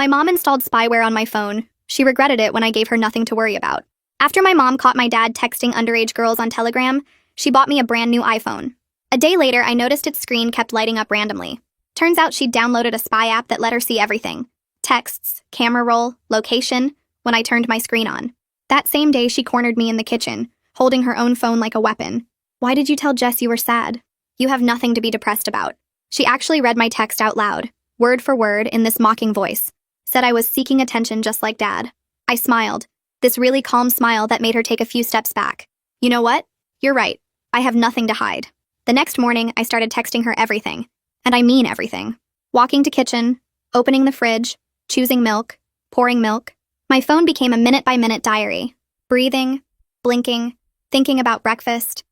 My mom installed spyware on my phone. She regretted it when I gave her nothing to worry about. After my mom caught my dad texting underage girls on Telegram, she bought me a brand new iPhone. A day later, I noticed its screen kept lighting up randomly. Turns out she'd downloaded a spy app that let her see everything. Texts, camera roll, location, when I turned my screen on. That same day, she cornered me in the kitchen, holding her own phone like a weapon. "Why did you tell Jess you were sad? You have nothing to be depressed about." She actually read my text out loud, word for word, in this mocking voice. Said I was seeking attention just like Dad. I smiled, this really calm smile that made her take a few steps back. "You know what? You're right. I have nothing to hide." The next morning, I started texting her everything. And I mean everything. Walking to kitchen, opening the fridge, choosing milk, pouring milk. My phone became a minute-by-minute diary. Breathing, blinking, thinking about breakfast.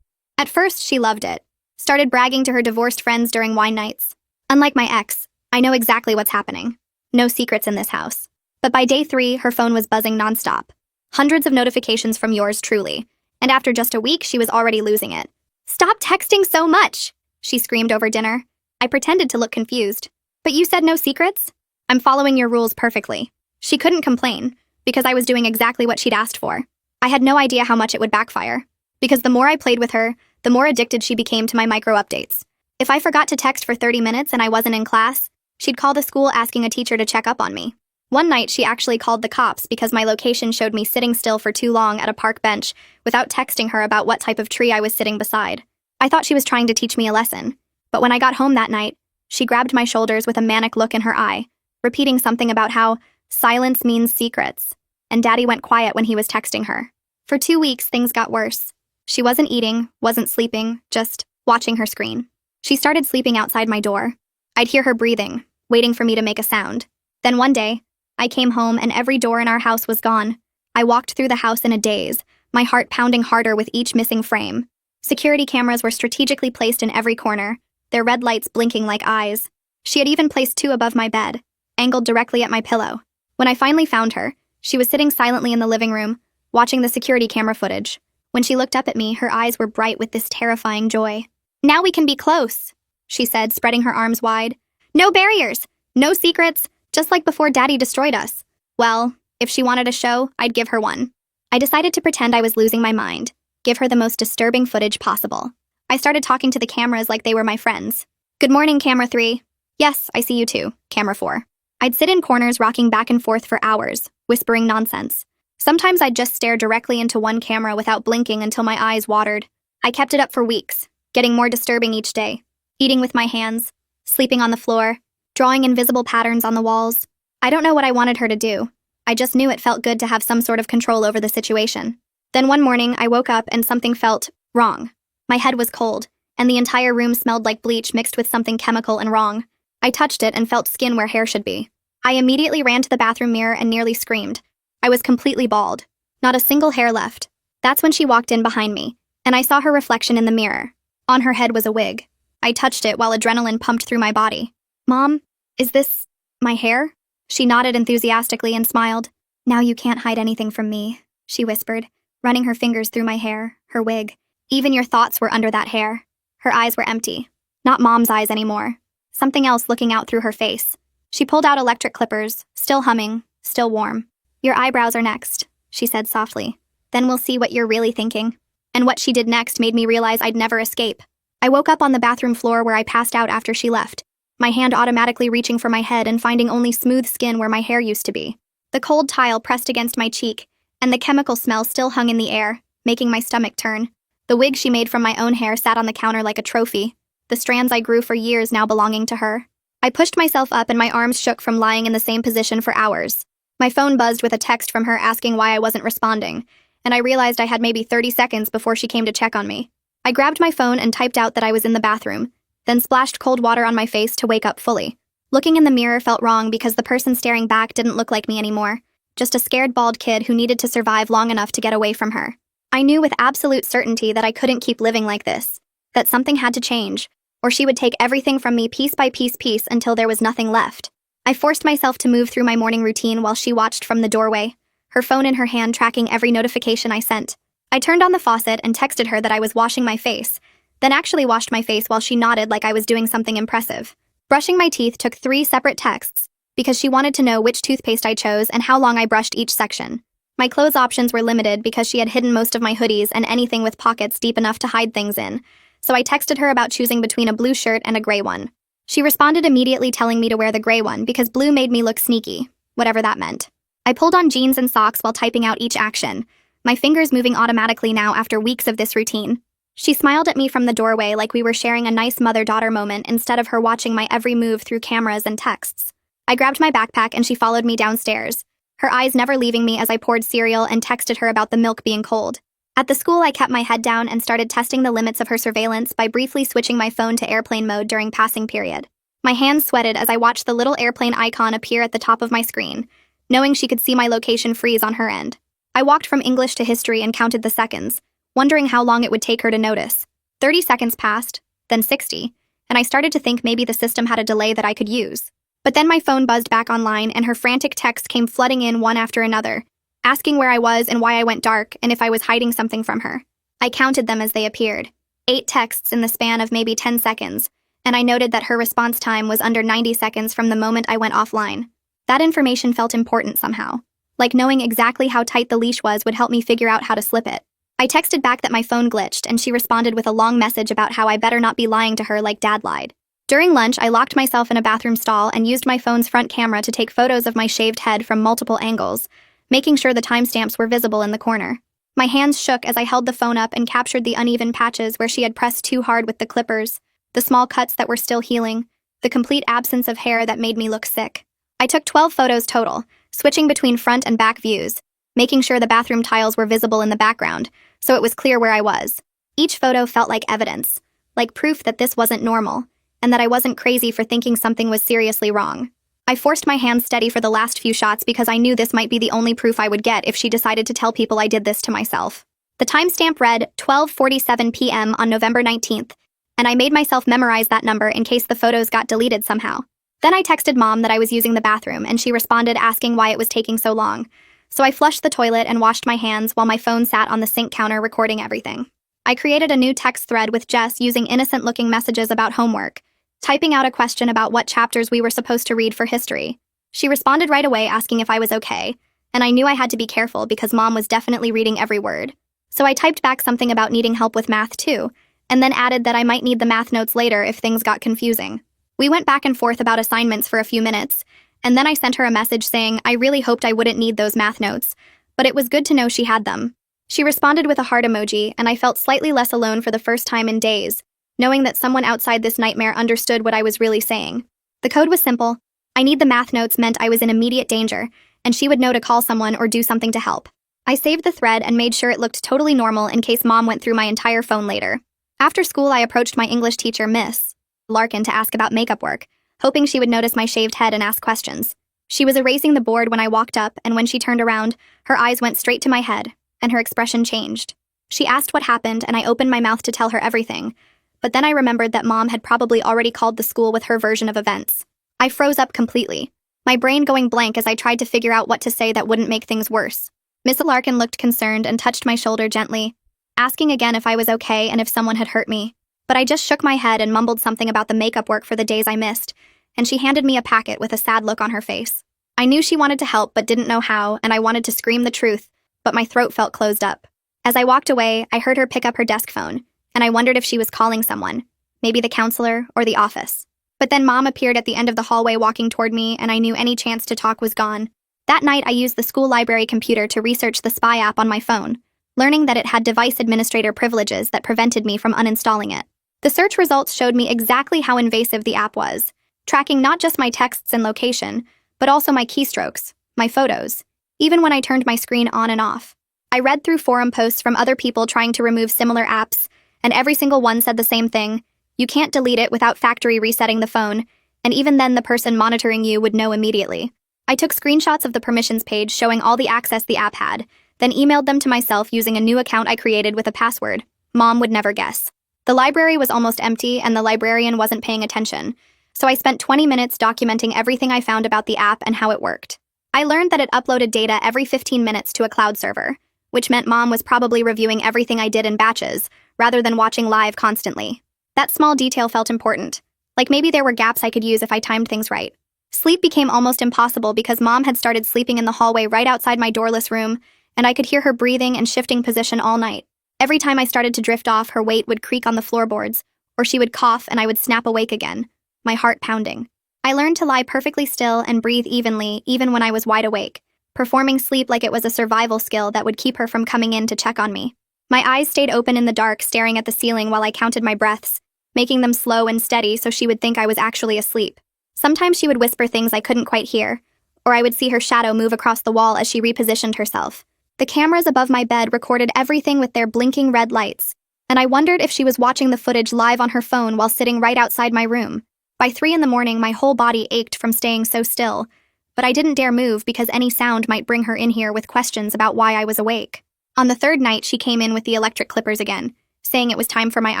At first, she loved it. Started bragging to her divorced friends during wine nights. Unlike my ex, I know exactly what's happening. No secrets in this house. But by day 3, her phone was buzzing nonstop. Hundreds of notifications from yours truly. And after just a week, she was already losing it. "Stop texting so much!" she screamed over dinner. I pretended to look confused. "But you said no secrets?" "I'm following your rules perfectly." She couldn't complain, because I was doing exactly what she'd asked for. I had no idea how much it would backfire. Because the more I played with her, the more addicted she became to my micro-updates. If I forgot to text for 30 minutes and I wasn't in class, she'd call the school asking a teacher to check up on me. One night, she actually called the cops because my location showed me sitting still for too long at a park bench without texting her about what type of tree I was sitting beside. I thought she was trying to teach me a lesson. But when I got home that night, she grabbed my shoulders with a manic look in her eye, repeating something about how silence means secrets, and Daddy went quiet when he was texting her. For 2 weeks, things got worse. She wasn't eating, wasn't sleeping, just watching her screen. She started sleeping outside my door. I'd hear her breathing, waiting for me to make a sound. Then one day, I came home and every door in our house was gone. I walked through the house in a daze, my heart pounding harder with each missing frame. Security cameras were strategically placed in every corner, their red lights blinking like eyes. She had even placed 2 above my bed, angled directly at my pillow. When I finally found her, she was sitting silently in the living room, watching the security camera footage. When she looked up at me, her eyes were bright with this terrifying joy. "Now we can be close," she said, spreading her arms wide. "No barriers, no secrets, just like before Daddy destroyed us." Well, if she wanted a show, I'd give her one. I decided to pretend I was losing my mind, give her the most disturbing footage possible. I started talking to the cameras like they were my friends. "Good morning, camera 3. Yes, I see you too, camera 4. I'd sit in corners rocking back and forth for hours, whispering nonsense. Sometimes I'd just stare directly into one camera without blinking until my eyes watered. I kept it up for weeks, getting more disturbing each day. Eating with my hands, sleeping on the floor, drawing invisible patterns on the walls. I don't know what I wanted her to do. I just knew it felt good to have some sort of control over the situation. Then one morning, I woke up and something felt wrong. My head was cold, and the entire room smelled like bleach mixed with something chemical and wrong. I touched it and felt skin where hair should be. I immediately ran to the bathroom mirror and nearly screamed. I was completely bald. Not a single hair left. That's when she walked in behind me, and I saw her reflection in the mirror. On her head was a wig. I touched it while adrenaline pumped through my body. "Mom, is this my hair?" She nodded enthusiastically and smiled. "Now you can't hide anything from me," she whispered, running her fingers through my hair, her wig. Even your thoughts were under that hair. Her eyes were empty. Not Mom's eyes anymore. Something else looking out through her face. She pulled out electric clippers, still humming, still warm. "Your eyebrows are next," she said softly. "Then we'll see what you're really thinking." And what she did next made me realize I'd never escape. I woke up on the bathroom floor where I passed out after she left, my hand automatically reaching for my head and finding only smooth skin where my hair used to be. The cold tile pressed against my cheek, and the chemical smell still hung in the air, making my stomach turn. The wig she made from my own hair sat on the counter like a trophy, the strands I grew for years now belonging to her. I pushed myself up and my arms shook from lying in the same position for hours. My phone buzzed with a text from her asking why I wasn't responding, and I realized I had maybe 30 seconds before she came to check on me. I grabbed my phone and typed out that I was in the bathroom, then splashed cold water on my face to wake up fully. Looking in the mirror felt wrong because the person staring back didn't look like me anymore, just a scared bald kid who needed to survive long enough to get away from her. I knew with absolute certainty that I couldn't keep living like this, that something had to change, or she would take everything from me piece by piece until there was nothing left. I forced myself to move through my morning routine while she watched from the doorway, her phone in her hand tracking every notification I sent. I turned on the faucet and texted her that I was washing my face, then actually washed my face while she nodded like I was doing something impressive. Brushing my teeth took 3 separate texts, because she wanted to know which toothpaste I chose and how long I brushed each section. My clothes options were limited because she had hidden most of my hoodies and anything with pockets deep enough to hide things in, so I texted her about choosing between a blue shirt and a gray one. She responded immediately telling me to wear the gray one because blue made me look sneaky, whatever that meant. I pulled on jeans and socks while typing out each action, my fingers moving automatically now after weeks of this routine. She smiled at me from the doorway like we were sharing a nice mother-daughter moment instead of her watching my every move through cameras and texts. I grabbed my backpack and she followed me downstairs, her eyes never leaving me as I poured cereal and texted her about the milk being cold. At the school, I kept my head down and started testing the limits of her surveillance by briefly switching my phone to airplane mode during passing period. My hands sweated as I watched the little airplane icon appear at the top of my screen, knowing she could see my location freeze on her end. I walked from English to history and counted the seconds, wondering how long it would take her to notice. 30 seconds passed, then 60, and I started to think maybe the system had a delay that I could use. But then my phone buzzed back online and her frantic texts came flooding in one after another, asking where I was and why I went dark and if I was hiding something from her. I counted them as they appeared. 8 texts in the span of maybe 10 seconds, and I noted that her response time was under 90 seconds from the moment I went offline. That information felt important somehow. Like knowing exactly how tight the leash was would help me figure out how to slip it. I texted back that my phone glitched and she responded with a long message about how I better not be lying to her like Dad lied. During lunch, I locked myself in a bathroom stall and used my phone's front camera to take photos of my shaved head from multiple angles, making sure the timestamps were visible in the corner. My hands shook as I held the phone up and captured the uneven patches where she had pressed too hard with the clippers, the small cuts that were still healing, the complete absence of hair that made me look sick. I took 12 photos total, switching between front and back views, making sure the bathroom tiles were visible in the background, so it was clear where I was. Each photo felt like evidence, like proof that this wasn't normal, and that I wasn't crazy for thinking something was seriously wrong. I forced my hands steady for the last few shots because I knew this might be the only proof I would get if she decided to tell people I did this to myself. The timestamp read 12:47 p.m. on November 19th, and I made myself memorize that number in case the photos got deleted somehow. Then I texted Mom that I was using the bathroom, and she responded asking why it was taking so long. So I flushed the toilet and washed my hands while my phone sat on the sink counter recording everything. I created a new text thread with Jess using innocent-looking messages about homework, typing out a question about what chapters we were supposed to read for history. She responded right away asking if I was okay, and I knew I had to be careful because Mom was definitely reading every word. So I typed back something about needing help with math too, and then added that I might need the math notes later if things got confusing. We went back and forth about assignments for a few minutes, and then I sent her a message saying I really hoped I wouldn't need those math notes, but it was good to know she had them. She responded with a heart emoji, and I felt slightly less alone for the first time in days, knowing that someone outside this nightmare understood what I was really saying. The code was simple. I need the math notes meant I was in immediate danger, and she would know to call someone or do something to help. I saved the thread and made sure it looked totally normal in case Mom went through my entire phone later. After school, I approached my English teacher, Miss Larkin, to ask about makeup work, hoping she would notice my shaved head and ask questions. She was erasing the board when I walked up, and when she turned around, her eyes went straight to my head, and her expression changed. She asked what happened, and I opened my mouth to tell her everything, but then I remembered that Mom had probably already called the school with her version of events. I froze up completely, my brain going blank as I tried to figure out what to say that wouldn't make things worse. Miss Larkin looked concerned and touched my shoulder gently, asking again if I was okay and if someone had hurt me. But I just shook my head and mumbled something about the makeup work for the days I missed, and she handed me a packet with a sad look on her face. I knew she wanted to help but didn't know how, and I wanted to scream the truth, but my throat felt closed up. As I walked away, I heard her pick up her desk phone, and I wondered if she was calling someone, maybe the counselor or the office. But then Mom appeared at the end of the hallway walking toward me, and I knew any chance to talk was gone. That night, I used the school library computer to research the spy app on my phone, learning that it had device administrator privileges that prevented me from uninstalling it. The search results showed me exactly how invasive the app was, tracking not just my texts and location, but also my keystrokes, my photos, even when I turned my screen on and off. I read through forum posts from other people trying to remove similar apps, and every single one said the same thing: you can't delete it without factory resetting the phone, and even then the person monitoring you would know immediately. I took screenshots of the permissions page showing all the access the app had, then emailed them to myself using a new account I created with a password Mom would never guess. The library was almost empty and the librarian wasn't paying attention, so I spent 20 minutes documenting everything I found about the app and how it worked. I learned that it uploaded data every 15 minutes to a cloud server, which meant Mom was probably reviewing everything I did in batches, rather than watching live constantly. That small detail felt important, like maybe there were gaps I could use if I timed things right. Sleep became almost impossible because Mom had started sleeping in the hallway right outside my doorless room, and I could hear her breathing and shifting position all night. Every time I started to drift off, her weight would creak on the floorboards, or she would cough and I would snap awake again, my heart pounding. I learned to lie perfectly still and breathe evenly, even when I was wide awake, performing sleep like it was a survival skill that would keep her from coming in to check on me. My eyes stayed open in the dark, staring at the ceiling while I counted my breaths, making them slow and steady so she would think I was actually asleep. Sometimes she would whisper things I couldn't quite hear, or I would see her shadow move across the wall as she repositioned herself. The cameras above my bed recorded everything with their blinking red lights, and I wondered if she was watching the footage live on her phone while sitting right outside my room. By 3 a.m, my whole body ached from staying so still, but I didn't dare move because any sound might bring her in here with questions about why I was awake. On the third night, she came in with the electric clippers again, saying it was time for my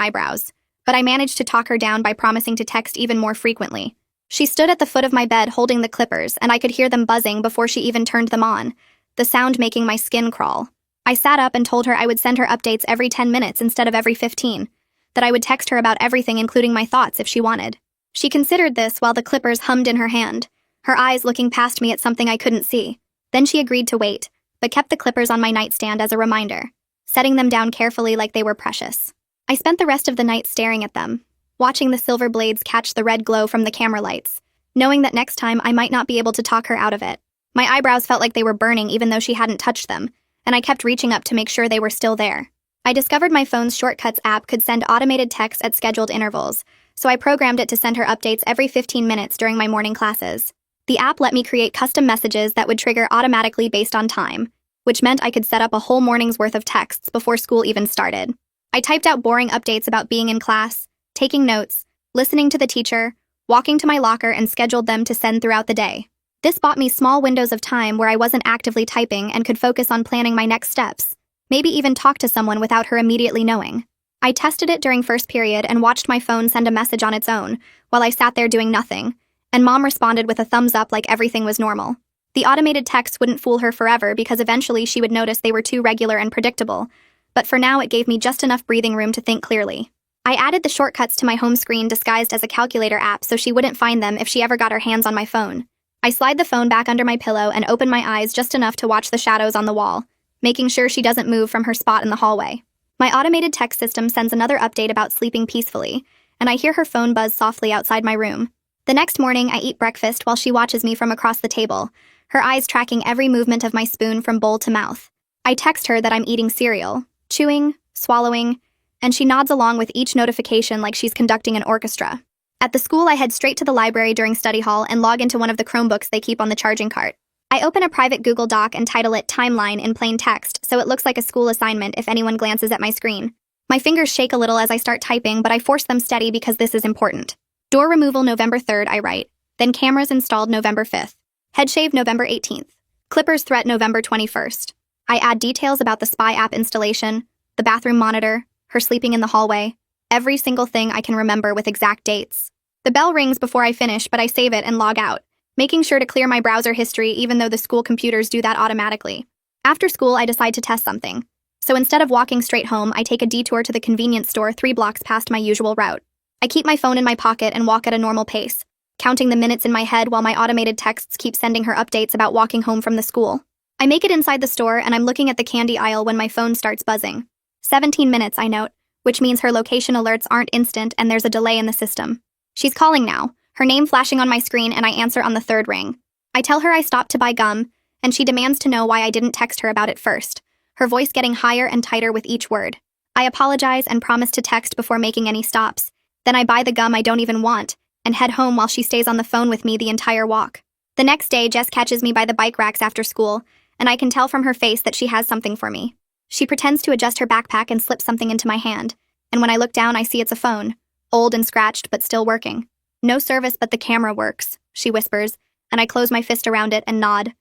eyebrows, but I managed to talk her down by promising to text even more frequently. She stood at the foot of my bed holding the clippers, and I could hear them buzzing before she even turned them on, the sound making my skin crawl. I sat up and told her I would send her updates every 10 minutes instead of every 15, that I would text her about everything including my thoughts if she wanted. She considered this while the clippers hummed in her hand, her eyes looking past me at something I couldn't see. Then she agreed to wait, but kept the clippers on my nightstand as a reminder, setting them down carefully like they were precious. I spent the rest of the night staring at them, watching the silver blades catch the red glow from the camera lights, knowing that next time I might not be able to talk her out of it. My eyebrows felt like they were burning even though she hadn't touched them, and I kept reaching up to make sure they were still there. I discovered my phone's Shortcuts app could send automated texts at scheduled intervals, so I programmed it to send her updates every 15 minutes during my morning classes. The app let me create custom messages that would trigger automatically based on time, which meant I could set up a whole morning's worth of texts before school even started. I typed out boring updates about being in class, taking notes, listening to the teacher, walking to my locker, and scheduled them to send throughout the day. This bought me small windows of time where I wasn't actively typing and could focus on planning my next steps, maybe even talk to someone without her immediately knowing. I tested it during first period and watched my phone send a message on its own while I sat there doing nothing, and Mom responded with a thumbs up like everything was normal. The automated texts wouldn't fool her forever because eventually she would notice they were too regular and predictable, but for now it gave me just enough breathing room to think clearly. I added the shortcuts to my home screen disguised as a calculator app so she wouldn't find them if she ever got her hands on my phone. I slide the phone back under my pillow and open my eyes just enough to watch the shadows on the wall, making sure she doesn't move from her spot in the hallway. My automated text system sends another update about sleeping peacefully, and I hear her phone buzz softly outside my room. The next morning, I eat breakfast while she watches me from across the table, her eyes tracking every movement of my spoon from bowl to mouth. I text her that I'm eating cereal, chewing, swallowing, and she nods along with each notification like she's conducting an orchestra. At the school, I head straight to the library during study hall and log into one of the Chromebooks they keep on the charging cart. I open a private Google Doc and title it Timeline in plain text so it looks like a school assignment if anyone glances at my screen. My fingers shake a little as I start typing, but I force them steady because this is important. Door removal November 3rd, I write. Then cameras installed November 5th. Head shave November 18th. Clippers threat November 21st. I add details about the spy app installation, the bathroom monitor, her sleeping in the hallway, every single thing I can remember with exact dates. The bell rings before I finish, but I save it and log out, making sure to clear my browser history even though the school computers do that automatically. After school, I decide to test something. So instead of walking straight home, I take a detour to the convenience store 3 blocks past my usual route. I keep my phone in my pocket and walk at a normal pace, counting the minutes in my head while my automated texts keep sending her updates about walking home from the school. I make it inside the store and I'm looking at the candy aisle when my phone starts buzzing. 17 minutes, I note, which means her location alerts aren't instant and there's a delay in the system. She's calling now, her name flashing on my screen, and I answer on the 3rd ring. I tell her I stopped to buy gum, and she demands to know why I didn't text her about it first, her voice getting higher and tighter with each word. I apologize and promise to text before making any stops. Then I buy the gum I don't even want, and head home while she stays on the phone with me the entire walk. The next day, Jess catches me by the bike racks after school, and I can tell from her face that she has something for me. She pretends to adjust her backpack and slips something into my hand, and when I look down, I see it's a phone, old and scratched but still working. No service but the camera works, she whispers, and I close my fist around it and nod.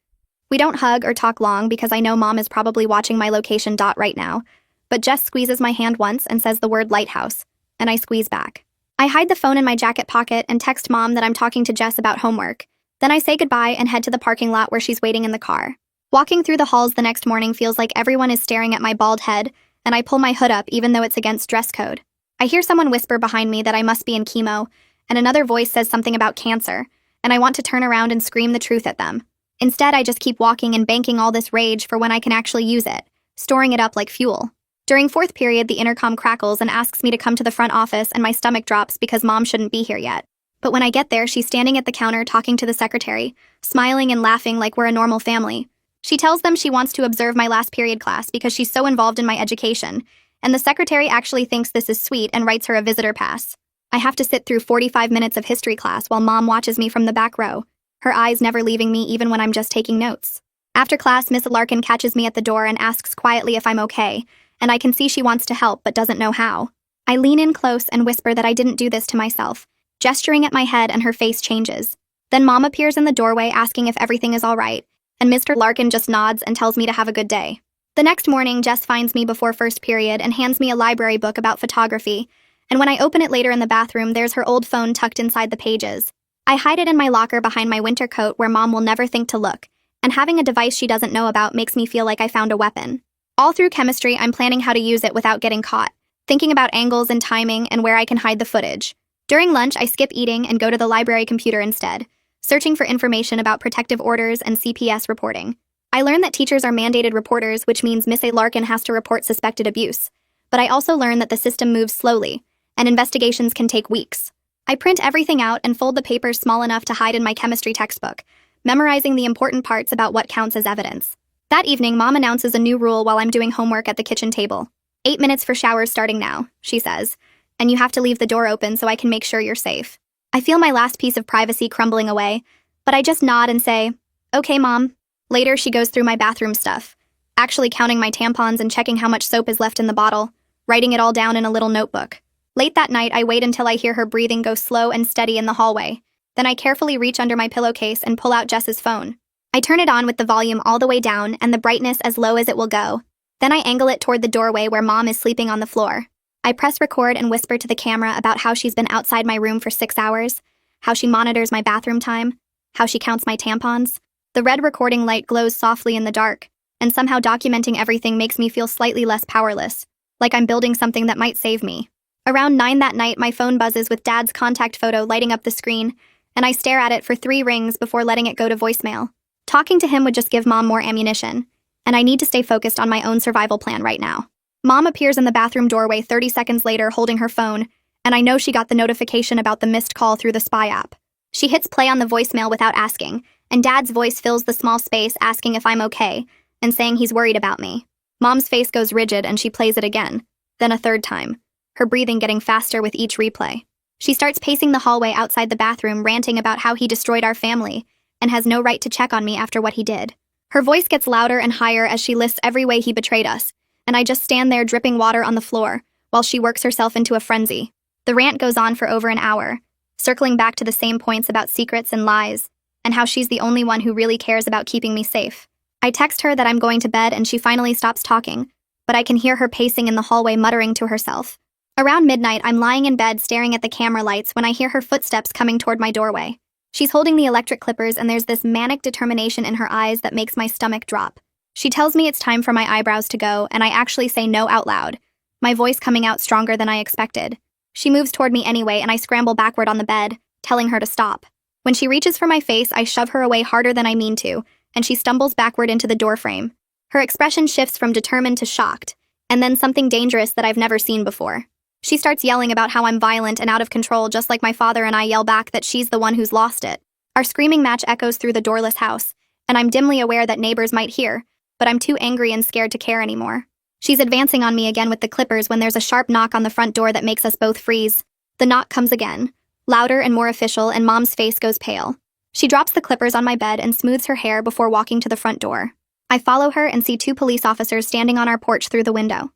We don't hug or talk long because I know Mom is probably watching my location dot right now, but Jess squeezes my hand once and says the word lighthouse, and I squeeze back. I hide the phone in my jacket pocket and text Mom that I'm talking to Jess about homework. Then I say goodbye and head to the parking lot where she's waiting in the car. Walking through the halls the next morning feels like everyone is staring at my bald head, and I pull my hood up even though it's against dress code. I hear someone whisper behind me that I must be in chemo, and another voice says something about cancer, and I want to turn around and scream the truth at them. Instead, I just keep walking and banking all this rage for when I can actually use it, storing it up like fuel. During fourth period, the intercom crackles and asks me to come to the front office, and my stomach drops because Mom shouldn't be here yet. But when I get there, she's standing at the counter talking to the secretary, smiling and laughing like we're a normal family. She tells them she wants to observe my last period class because she's so involved in my education, and the secretary actually thinks this is sweet and writes her a visitor pass. I have to sit through 45 minutes of history class while Mom watches me from the back row, her eyes never leaving me even when I'm just taking notes. After class, Miss Larkin catches me at the door and asks quietly if I'm okay, and I can see she wants to help but doesn't know how. I lean in close and whisper that I didn't do this to myself, gesturing at my head, and her face changes. Then Mom appears in the doorway asking if everything is all right, and Mr. Larkin just nods and tells me to have a good day. The next morning, Jess finds me before first period and hands me a library book about photography, and when I open it later in the bathroom, there's her old phone tucked inside the pages. I hide it in my locker behind my winter coat where Mom will never think to look, and having a device she doesn't know about makes me feel like I found a weapon. All through chemistry, I'm planning how to use it without getting caught, thinking about angles and timing and where I can hide the footage. During lunch, I skip eating and go to the library computer instead, searching for information about protective orders and CPS reporting. I learn that teachers are mandated reporters, which means Miss A. Larkin has to report suspected abuse. But I also learn that the system moves slowly, and investigations can take weeks. I print everything out and fold the papers small enough to hide in my chemistry textbook, memorizing the important parts about what counts as evidence. That evening, Mom announces a new rule while I'm doing homework at the kitchen table. 8 minutes for showers starting now, she says, and you have to leave the door open so I can make sure you're safe. I feel my last piece of privacy crumbling away, but I just nod and say, okay, Mom. Later, she goes through my bathroom stuff, actually counting my tampons and checking how much soap is left in the bottle, writing it all down in a little notebook. Late that night, I wait until I hear her breathing go slow and steady in the hallway. Then I carefully reach under my pillowcase and pull out Jess's phone. I turn it on with the volume all the way down and the brightness as low as it will go. Then I angle it toward the doorway where Mom is sleeping on the floor. I press record and whisper to the camera about how she's been outside my room for 6 hours, how she monitors my bathroom time, how she counts my tampons. The red recording light glows softly in the dark, and somehow documenting everything makes me feel slightly less powerless, like I'm building something that might save me. Around 9 that night, my phone buzzes with Dad's contact photo lighting up the screen, and I stare at it for 3 rings before letting it go to voicemail. Talking to him would just give Mom more ammunition, and I need to stay focused on my own survival plan right now. Mom appears in the bathroom doorway 30 seconds later holding her phone, and I know she got the notification about the missed call through the Spy app. She hits play on the voicemail without asking, and Dad's voice fills the small space asking if I'm okay, and saying he's worried about me. Mom's face goes rigid and she plays it again, then a third time, her breathing getting faster with each replay. She starts pacing the hallway outside the bathroom, ranting about how he destroyed our family, and has no right to check on me after what he did. Her voice gets louder and higher as she lists every way he betrayed us, and I just stand there dripping water on the floor, while she works herself into a frenzy. The rant goes on for over an hour, circling back to the same points about secrets and lies, and how she's the only one who really cares about keeping me safe. I text her that I'm going to bed and she finally stops talking, but I can hear her pacing in the hallway muttering to herself. Around midnight, I'm lying in bed staring at the camera lights when I hear her footsteps coming toward my doorway. She's holding the electric clippers and there's this manic determination in her eyes that makes my stomach drop. She tells me it's time for my eyebrows to go, and I actually say no out loud, my voice coming out stronger than I expected. She moves toward me anyway, and I scramble backward on the bed, telling her to stop. When she reaches for my face, I shove her away harder than I mean to, and she stumbles backward into the doorframe. Her expression shifts from determined to shocked, and then something dangerous that I've never seen before. She starts yelling about how I'm violent and out of control, just like my father, and I yell back that she's the one who's lost it. Our screaming match echoes through the doorless house, and I'm dimly aware that neighbors might hear, but I'm too angry and scared to care anymore. She's advancing on me again with the clippers when there's a sharp knock on the front door that makes us both freeze. The knock comes again, louder and more official, and Mom's face goes pale. She drops the clippers on my bed and smooths her hair before walking to the front door. I follow her and see 2 police officers standing on our porch through the window.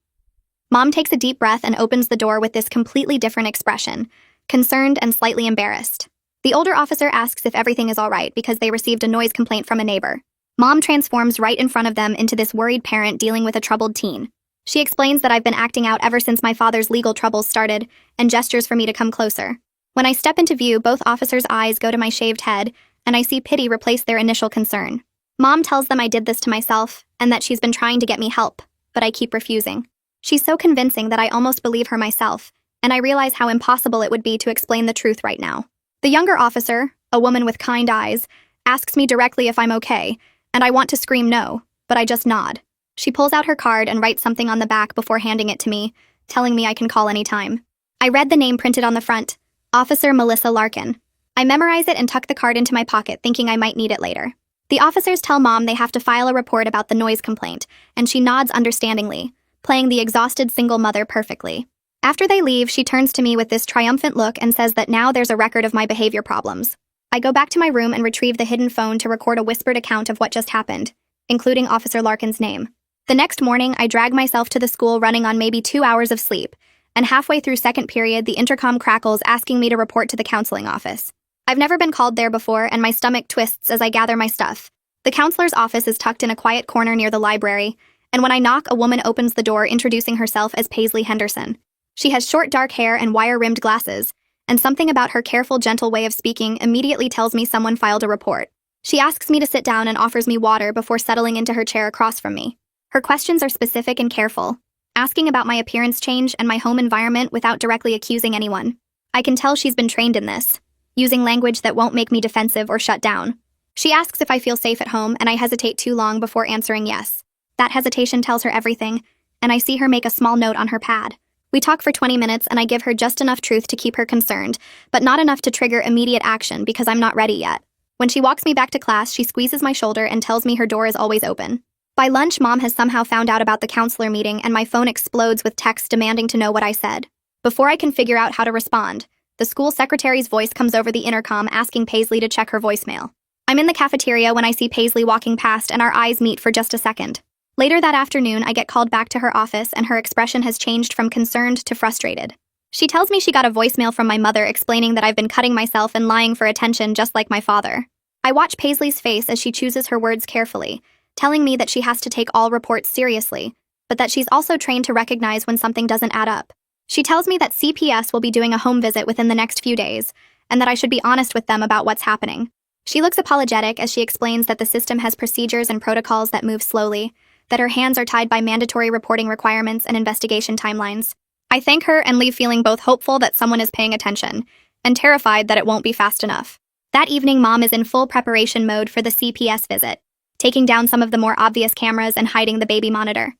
Mom takes a deep breath and opens the door with this completely different expression, concerned and slightly embarrassed. The older officer asks if everything is all right because they received a noise complaint from a neighbor. Mom transforms right in front of them into this worried parent dealing with a troubled teen. She explains that I've been acting out ever since my father's legal troubles started, and gestures for me to come closer. When I step into view, both officers' eyes go to my shaved head, and I see pity replace their initial concern. Mom tells them I did this to myself, and that she's been trying to get me help, but I keep refusing. She's so convincing that I almost believe her myself, and I realize how impossible it would be to explain the truth right now. The younger officer, A woman with kind eyes asks me directly if I'm okay, and I want to scream no, but I just nod. She pulls out her card and writes something on the back before handing it to me, telling me I can call anytime. I read the name printed on the front, Officer Melissa Larkin. I memorize it and tuck the card into my pocket, thinking I might need it later. The officers tell Mom they have to file a report about the noise complaint, and she nods understandingly, playing the exhausted single mother perfectly. After they leave, she turns to me with this triumphant look and says that now there's a record of my behavior problems. I go back to my room and retrieve the hidden phone to record a whispered account of what just happened, including Officer Larkin's name. The next morning, I drag myself to the school running on maybe 2 hours of sleep, and halfway through second period, the intercom crackles asking me to report to the counseling office. I've never been called there before, and my stomach twists as I gather my stuff. The counselor's office is tucked in a quiet corner near the library, and when I knock, a woman opens the door introducing herself as Paisley Henderson. She has short dark hair and wire-rimmed glasses, and something about her careful, gentle way of speaking immediately tells me someone filed a report. She asks me to sit down and offers me water before settling into her chair across from me. Her questions are specific and careful, asking about my appearance change and my home environment without directly accusing anyone. I can tell she's been trained in this, using language that won't make me defensive or shut down. She asks if I feel safe at home, and I hesitate too long before answering yes. That hesitation tells her everything, and I see her make a small note on her pad. We talk for 20 minutes, and I give her just enough truth to keep her concerned, but not enough to trigger immediate action because I'm not ready yet. When she walks me back to class, she squeezes my shoulder and tells me her door is always open. By lunch, Mom has somehow found out about the counselor meeting, and my phone explodes with texts demanding to know what I said. Before I can figure out how to respond, the school secretary's voice comes over the intercom asking Paisley to check her voicemail. I'm in the cafeteria when I see Paisley walking past, and our eyes meet for just a second. Later that afternoon, I get called back to her office, and her expression has changed from concerned to frustrated. She tells me she got a voicemail from my mother explaining that I've been cutting myself and lying for attention just like my father. I watch Paisley's face as she chooses her words carefully, telling me that she has to take all reports seriously, but that she's also trained to recognize when something doesn't add up. She tells me that CPS will be doing a home visit within the next few days, and that I should be honest with them about what's happening. She looks apologetic as she explains that the system has procedures and protocols that move slowly, that her hands are tied by mandatory reporting requirements and investigation timelines. I thank her and leave feeling both hopeful that someone is paying attention, and terrified that it won't be fast enough. That evening, Mom is in full preparation mode for the CPS visit, taking down some of the more obvious cameras and hiding the baby monitor.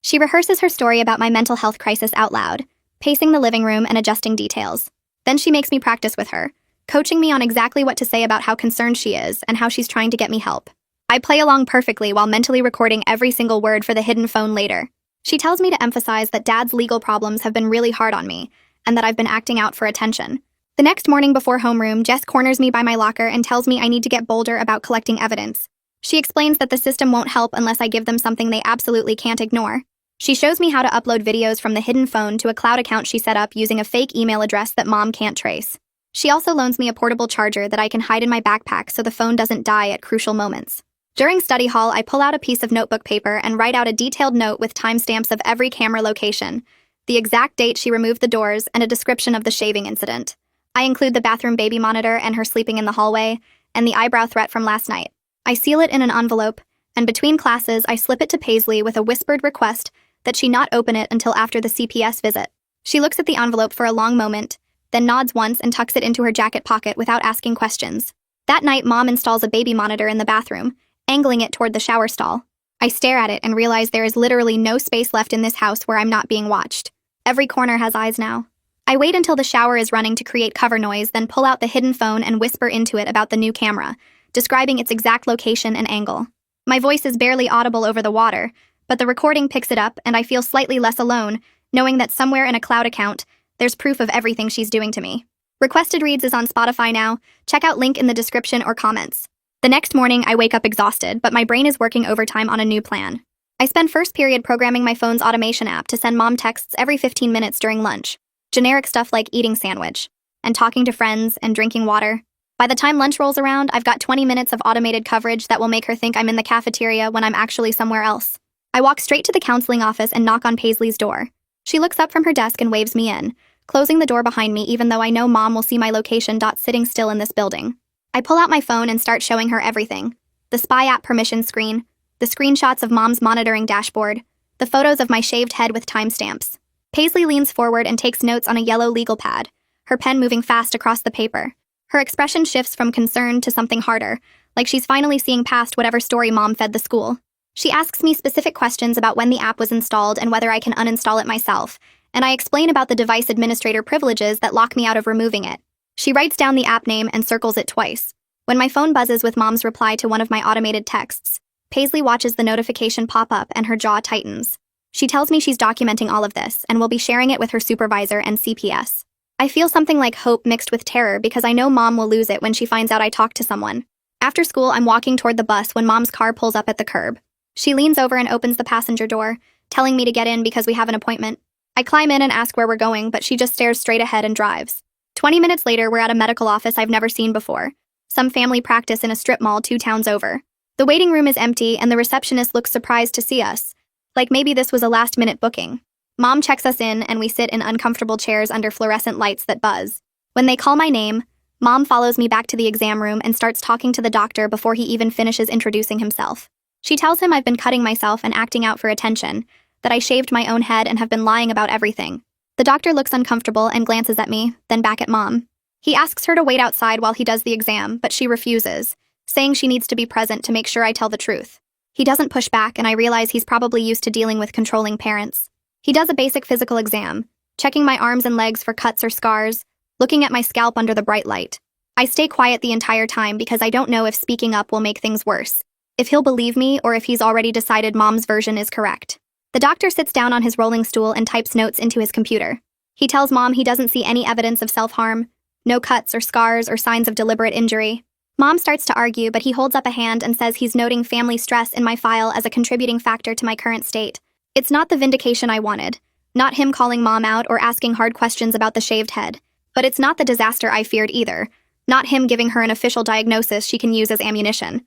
She rehearses her story about my mental health crisis out loud, pacing the living room and adjusting details. Then she makes me practice with her, coaching me on exactly what to say about how concerned she is and how she's trying to get me help. I play along perfectly while mentally recording every single word for the hidden phone later. She tells me to emphasize that Dad's legal problems have been really hard on me, and that I've been acting out for attention. The next morning before homeroom, Jess corners me by my locker and tells me I need to get bolder about collecting evidence. She explains that the system won't help unless I give them something they absolutely can't ignore. She shows me how to upload videos from the hidden phone to a cloud account she set up using a fake email address that Mom can't trace. She also loans me a portable charger that I can hide in my backpack so the phone doesn't die at crucial moments. During study hall, I pull out a piece of notebook paper and write out a detailed note with timestamps of every camera location, the exact date she removed the doors, and a description of the shaving incident. I include the bathroom baby monitor and her sleeping in the hallway, and the eyebrow threat from last night. I seal it in an envelope, and between classes, I slip it to Paisley with a whispered request that she not open it until after the CPS visit. She looks at the envelope for a long moment, then nods once and tucks it into her jacket pocket without asking questions. That night, Mom installs a baby monitor in the bathroom, angling it toward the shower stall. I stare at it and realize there is literally no space left in this house where I'm not being watched. Every corner has eyes now. I wait until the shower is running to create cover noise, then pull out the hidden phone and whisper into it about the new camera, describing its exact location and angle. My voice is barely audible over the water, but the recording picks it up, and I feel slightly less alone, knowing that somewhere in a cloud account, there's proof of everything she's doing to me. Requested Reads is on Spotify now. Check out link in the description or comments. The next morning, I wake up exhausted, but my brain is working overtime on a new plan. I spend first period programming my phone's automation app to send Mom texts every 15 minutes during lunch. Generic stuff like eating sandwich, and talking to friends, and drinking water. By the time lunch rolls around, I've got 20 minutes of automated coverage that will make her think I'm in the cafeteria when I'm actually somewhere else. I walk straight to the counseling office and knock on Paisley's door. She looks up from her desk and waves me in, closing the door behind me even though I know Mom will see my location sitting still in this building. I pull out my phone and start showing her everything. The spy app permission screen, the screenshots of Mom's monitoring dashboard, the photos of my shaved head with timestamps. Paisley leans forward and takes notes on a yellow legal pad, her pen moving fast across the paper. Her expression shifts from concern to something harder, like she's finally seeing past whatever story mom fed the school. She asks me specific questions about when the app was installed and whether I can uninstall it myself, and I explain about the device administrator privileges that lock me out of removing it. She writes down the app name and circles it twice. When my phone buzzes with mom's reply to one of my automated texts, Paisley watches the notification pop up and her jaw tightens. She tells me she's documenting all of this and will be sharing it with her supervisor and CPS. I feel something like hope mixed with terror because I know mom will lose it when she finds out I talked to someone. After school, I'm walking toward the bus when mom's car pulls up at the curb. She leans over and opens the passenger door, telling me to get in because we have an appointment. I climb in and ask where we're going, but she just stares straight ahead and drives. 20 minutes later, we're at a medical office I've never seen before. Some family practice in a strip mall 2 towns over. The waiting room is empty and the receptionist looks surprised to see us. Like maybe this was a last-minute booking. Mom checks us in and we sit in uncomfortable chairs under fluorescent lights that buzz. When they call my name, Mom follows me back to the exam room and starts talking to the doctor before he even finishes introducing himself. She tells him I've been cutting myself and acting out for attention, that I shaved my own head and have been lying about everything. The doctor looks uncomfortable and glances at me, then back at Mom. He asks her to wait outside while he does the exam, but she refuses, saying she needs to be present to make sure I tell the truth. He doesn't push back, and I realize he's probably used to dealing with controlling parents. He does a basic physical exam, checking my arms and legs for cuts or scars, looking at my scalp under the bright light. I stay quiet the entire time because I don't know if speaking up will make things worse, if he'll believe me or if he's already decided Mom's version is correct. The doctor sits down on his rolling stool and types notes into his computer. He tells Mom he doesn't see any evidence of self-harm, no cuts or scars or signs of deliberate injury. Mom starts to argue, but he holds up a hand and says he's noting family stress in my file as a contributing factor to my current state. It's not the vindication I wanted, not him calling Mom out or asking hard questions about the shaved head, but it's not the disaster I feared either, not him giving her an official diagnosis she can use as ammunition.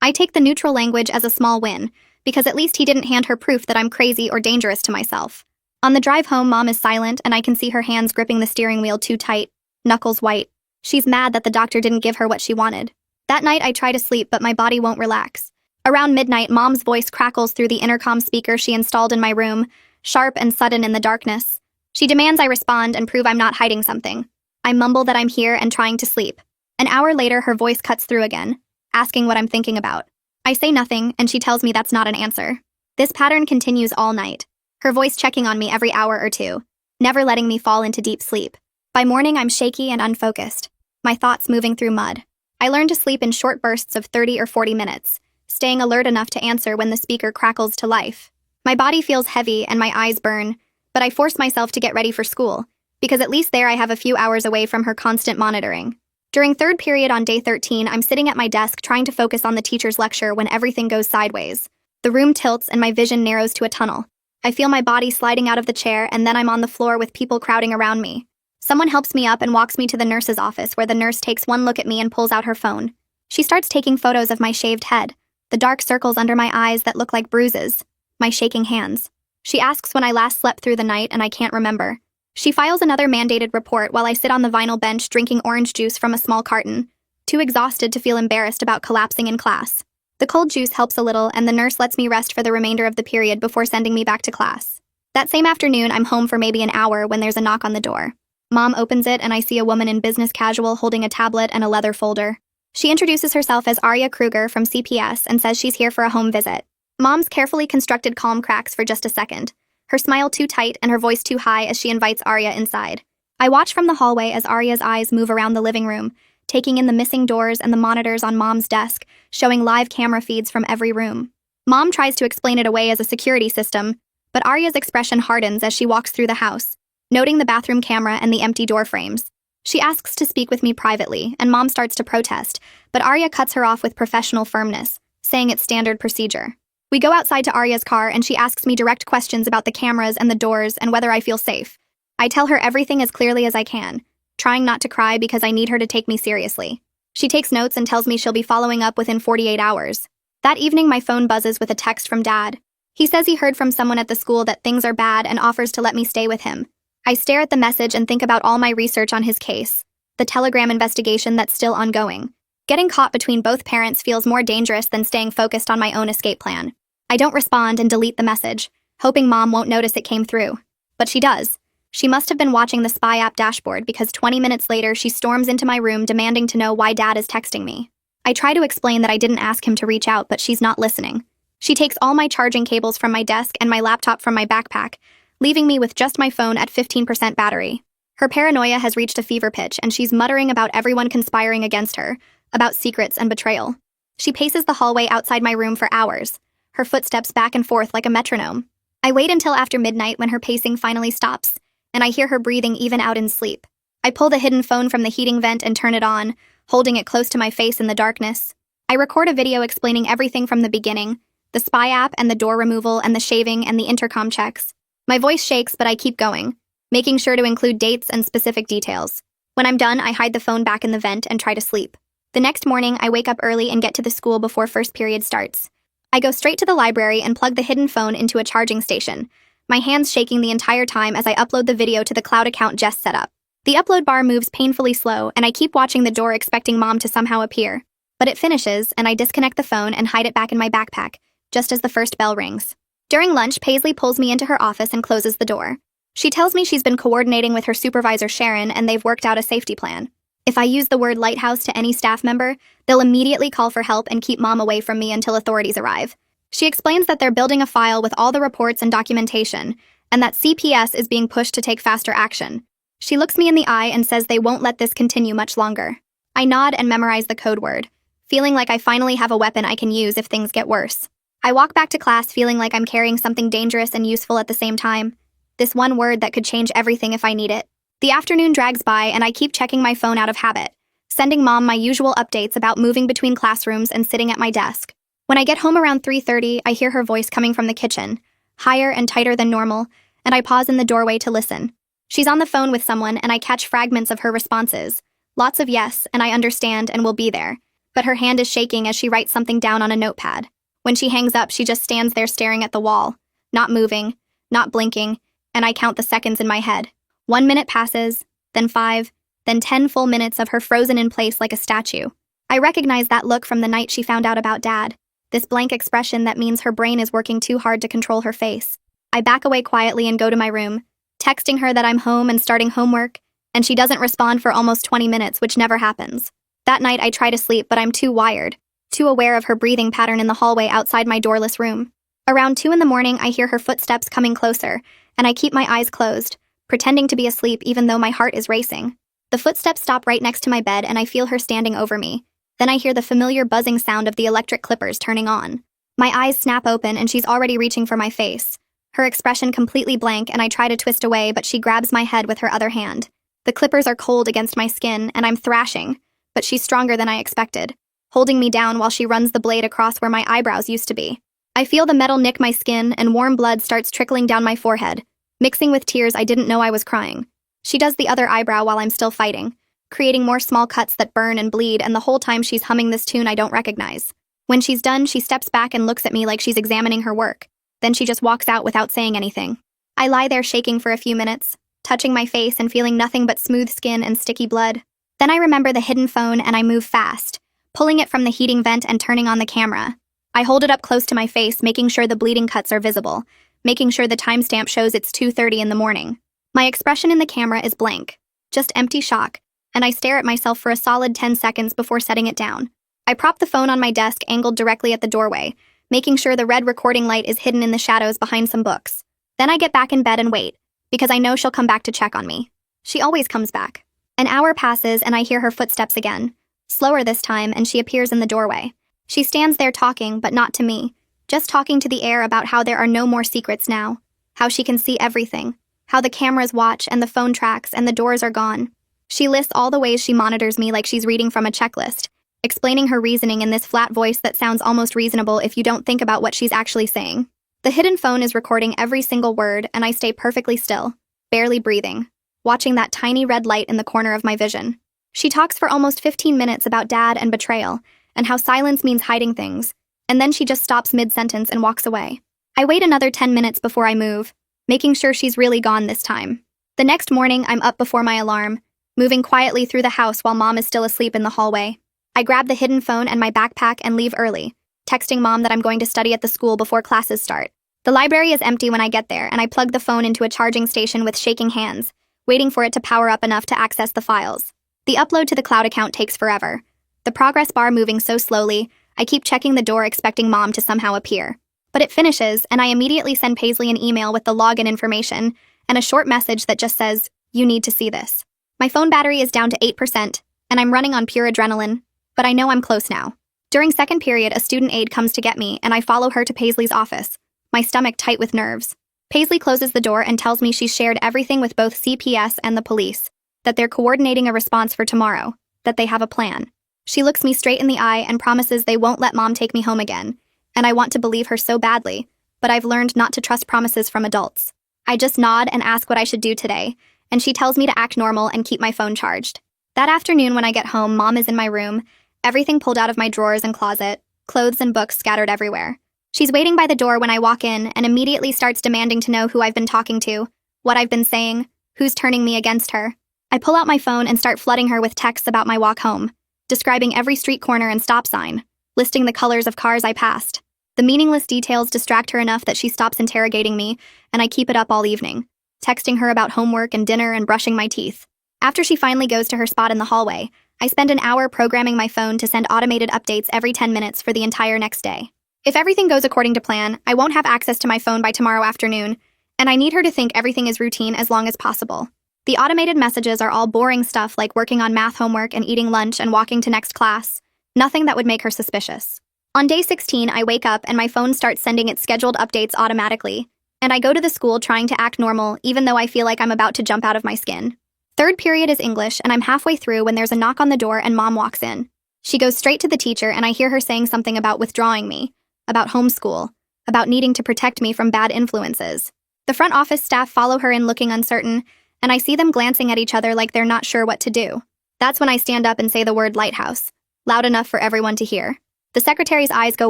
I take the neutral language as a small win, because at least he didn't hand her proof that I'm crazy or dangerous to myself. On the drive home, Mom is silent and I can see her hands gripping the steering wheel too tight, knuckles white. She's mad that the doctor didn't give her what she wanted. That night, I try to sleep, but my body won't relax. Around midnight, Mom's voice crackles through the intercom speaker she installed in my room, sharp and sudden in the darkness. She demands I respond and prove I'm not hiding something. I mumble that I'm here and trying to sleep. An hour later, her voice cuts through again, asking what I'm thinking about. I say nothing, and she tells me that's not an answer. This pattern continues all night, her voice checking on me every hour or two, never letting me fall into deep sleep. By morning, I'm shaky and unfocused, my thoughts moving through mud. I learn to sleep in short bursts of 30 or 40 minutes, staying alert enough to answer when the speaker crackles to life. My body feels heavy and my eyes burn, but I force myself to get ready for school, because at least there I have a few hours away from her constant monitoring. During third period on day 13, I'm sitting at my desk trying to focus on the teacher's lecture when everything goes sideways. The room tilts and my vision narrows to a tunnel. I feel my body sliding out of the chair and then I'm on the floor with people crowding around me. Someone helps me up and walks me to the nurse's office where the nurse takes one look at me and pulls out her phone. She starts taking photos of my shaved head, the dark circles under my eyes that look like bruises, my shaking hands. She asks when I last slept through the night and I can't remember. She files another mandated report while I sit on the vinyl bench drinking orange juice from a small carton, too exhausted to feel embarrassed about collapsing in class. The cold juice helps a little and the nurse lets me rest for the remainder of the period before sending me back to class. That same afternoon, I'm home for maybe an hour when there's a knock on the door. Mom opens it and I see a woman in business casual holding a tablet and a leather folder. She introduces herself as Arya Kruger from CPS and says she's here for a home visit. Mom's carefully constructed calm cracks for just a second, her smile too tight and her voice too high as she invites Arya inside. I watch from the hallway as Arya's eyes move around the living room, taking in the missing doors and the monitors on Mom's desk, showing live camera feeds from every room. Mom tries to explain it away as a security system, but Arya's expression hardens as she walks through the house, noting the bathroom camera and the empty door frames. She asks to speak with me privately, and Mom starts to protest, but Arya cuts her off with professional firmness, saying it's standard procedure. We go outside to Arya's car and she asks me direct questions about the cameras and the doors and whether I feel safe. I tell her everything as clearly as I can, trying not to cry because I need her to take me seriously. She takes notes and tells me she'll be following up within 48 hours. That evening, my phone buzzes with a text from Dad. He says he heard from someone at the school that things are bad and offers to let me stay with him. I stare at the message and think about all my research on his case, the Telegram investigation that's still ongoing. Getting caught between both parents feels more dangerous than staying focused on my own escape plan. I don't respond and delete the message, hoping Mom won't notice it came through. But she does. She must have been watching the spy app dashboard because 20 minutes later she storms into my room demanding to know why Dad is texting me. I try to explain that I didn't ask him to reach out, but she's not listening. She takes all my charging cables from my desk and my laptop from my backpack, leaving me with just my phone at 15% battery. Her paranoia has reached a fever pitch, and she's muttering about everyone conspiring against her, about secrets and betrayal. She paces the hallway outside my room for hours, her footsteps back and forth like a metronome. I wait until after midnight when her pacing finally stops, and I hear her breathing even out in sleep. I pull the hidden phone from the heating vent and turn it on, holding it close to my face in the darkness. I record a video explaining everything from the beginning, the spy app and the door removal and the shaving and the intercom checks. My voice shakes, but I keep going, making sure to include dates and specific details. When I'm done, I hide the phone back in the vent and try to sleep. The next morning, I wake up early and get to the school before first period starts. I go straight to the library and plug the hidden phone into a charging station, my hands shaking the entire time as I upload the video to the cloud account Jess set up. The upload bar moves painfully slow, and I keep watching the door expecting Mom to somehow appear. But it finishes, and I disconnect the phone and hide it back in my backpack, just as the first bell rings. During lunch, Paisley pulls me into her office and closes the door. She tells me she's been coordinating with her supervisor Sharon and they've worked out a safety plan. If I use the word lighthouse to any staff member, they'll immediately call for help and keep Mom away from me until authorities arrive. She explains that they're building a file with all the reports and documentation, and that CPS is being pushed to take faster action. She looks me in the eye and says they won't let this continue much longer. I nod and memorize the code word, feeling like I finally have a weapon I can use if things get worse. I walk back to class feeling like I'm carrying something dangerous and useful at the same time. This one word that could change everything if I need it. The afternoon drags by and I keep checking my phone out of habit, sending Mom my usual updates about moving between classrooms and sitting at my desk. When I get home around 3:30, I hear her voice coming from the kitchen, higher and tighter than normal, and I pause in the doorway to listen. She's on the phone with someone and I catch fragments of her responses. Lots of yes, and I understand and will be there. But her hand is shaking as she writes something down on a notepad. When she hangs up, she just stands there staring at the wall, not moving, not blinking, and I count the seconds in my head. 1 minute passes, then 5, then 10 full minutes of her frozen in place like a statue. I recognize that look from the night she found out about Dad, this blank expression that means her brain is working too hard to control her face. I back away quietly and go to my room, texting her that I'm home and starting homework, and she doesn't respond for almost 20 minutes, which never happens. That night I try to sleep, but I'm too wired, too aware of her breathing pattern in the hallway outside my doorless room. Around 2 in the morning, I hear her footsteps coming closer, and I keep my eyes closed, pretending to be asleep even though my heart is racing. The footsteps stop right next to my bed and I feel her standing over me. Then I hear the familiar buzzing sound of the electric clippers turning on. My eyes snap open and she's already reaching for my face. Her expression completely blank and I try to twist away, but she grabs my head with her other hand. The clippers are cold against my skin and I'm thrashing, but she's stronger than I expected, holding me down while she runs the blade across where my eyebrows used to be. I feel the metal nick my skin and warm blood starts trickling down my forehead, mixing with tears I didn't know I was crying. She does the other eyebrow while I'm still fighting, creating more small cuts that burn and bleed, and the whole time she's humming this tune I don't recognize. When she's done, she steps back and looks at me like she's examining her work. Then she just walks out without saying anything. I lie there shaking for a few minutes, touching my face and feeling nothing but smooth skin and sticky blood. Then I remember the hidden phone and I move fast, pulling it from the heating vent and turning on the camera. I hold it up close to my face, making sure the bleeding cuts are visible, making sure the timestamp shows it's 2:30 in the morning. My expression in the camera is blank, just empty shock, and I stare at myself for a solid 10 seconds before setting it down. I prop the phone on my desk angled directly at the doorway, making sure the red recording light is hidden in the shadows behind some books. Then I get back in bed and wait, because I know she'll come back to check on me. She always comes back. An hour passes and I hear her footsteps again, slower this time, and she appears in the doorway. She stands there talking, but not to me, just talking to the air about how there are no more secrets now, how she can see everything, how the cameras watch and the phone tracks and the doors are gone. She lists all the ways she monitors me like she's reading from a checklist, explaining her reasoning in this flat voice that sounds almost reasonable if you don't think about what she's actually saying. The hidden phone is recording every single word, and I stay perfectly still, barely breathing, watching that tiny red light in the corner of my vision. She talks for almost 15 minutes about Dad and betrayal, and how silence means hiding things, and then she just stops mid-sentence and walks away. I wait another 10 minutes before I move, making sure she's really gone this time. The next morning, I'm up before my alarm, moving quietly through the house while Mom is still asleep in the hallway. I grab the hidden phone and my backpack and leave early, texting Mom that I'm going to study at the school before classes start. The library is empty when I get there, and I plug the phone into a charging station with shaking hands, waiting for it to power up enough to access the files. The upload to the cloud account takes forever. The progress bar moving so slowly, I keep checking the door expecting Mom to somehow appear. But it finishes, and I immediately send Paisley an email with the login information and a short message that just says, "You need to see this." My phone battery is down to 8%, and I'm running on pure adrenaline, but I know I'm close now. During second period, a student aide comes to get me, and I follow her to Paisley's office, my stomach tight with nerves. Paisley closes the door and tells me she's shared everything with both CPS and the police, that they're coordinating a response for tomorrow, that they have a plan. She looks me straight in the eye and promises they won't let Mom take me home again, and I want to believe her so badly, but I've learned not to trust promises from adults. I just nod and ask what I should do today, and she tells me to act normal and keep my phone charged. That afternoon when I get home, Mom is in my room, everything pulled out of my drawers and closet, clothes and books scattered everywhere. She's waiting by the door when I walk in and immediately starts demanding to know who I've been talking to, what I've been saying, who's turning me against her. I pull out my phone and start flooding her with texts about my walk home, describing every street corner and stop sign, listing the colors of cars I passed. The meaningless details distract her enough that she stops interrogating me, and I keep it up all evening, texting her about homework and dinner and brushing my teeth. After she finally goes to her spot in the hallway, I spend an hour programming my phone to send automated updates every 10 minutes for the entire next day. If everything goes according to plan, I won't have access to my phone by tomorrow afternoon, and I need her to think everything is routine as long as possible. The automated messages are all boring stuff like working on math homework and eating lunch and walking to next class, nothing that would make her suspicious. On day 16, I wake up and my phone starts sending its scheduled updates automatically, and I go to the school trying to act normal even though I feel like I'm about to jump out of my skin. Third period is English, and I'm halfway through when there's a knock on the door and Mom walks in. She goes straight to the teacher, and I hear her saying something about withdrawing me, about homeschool, about needing to protect me from bad influences. The front office staff follow her in looking uncertain, and I see them glancing at each other like they're not sure what to do. That's when I stand up and say the word lighthouse, loud enough for everyone to hear. The secretary's eyes go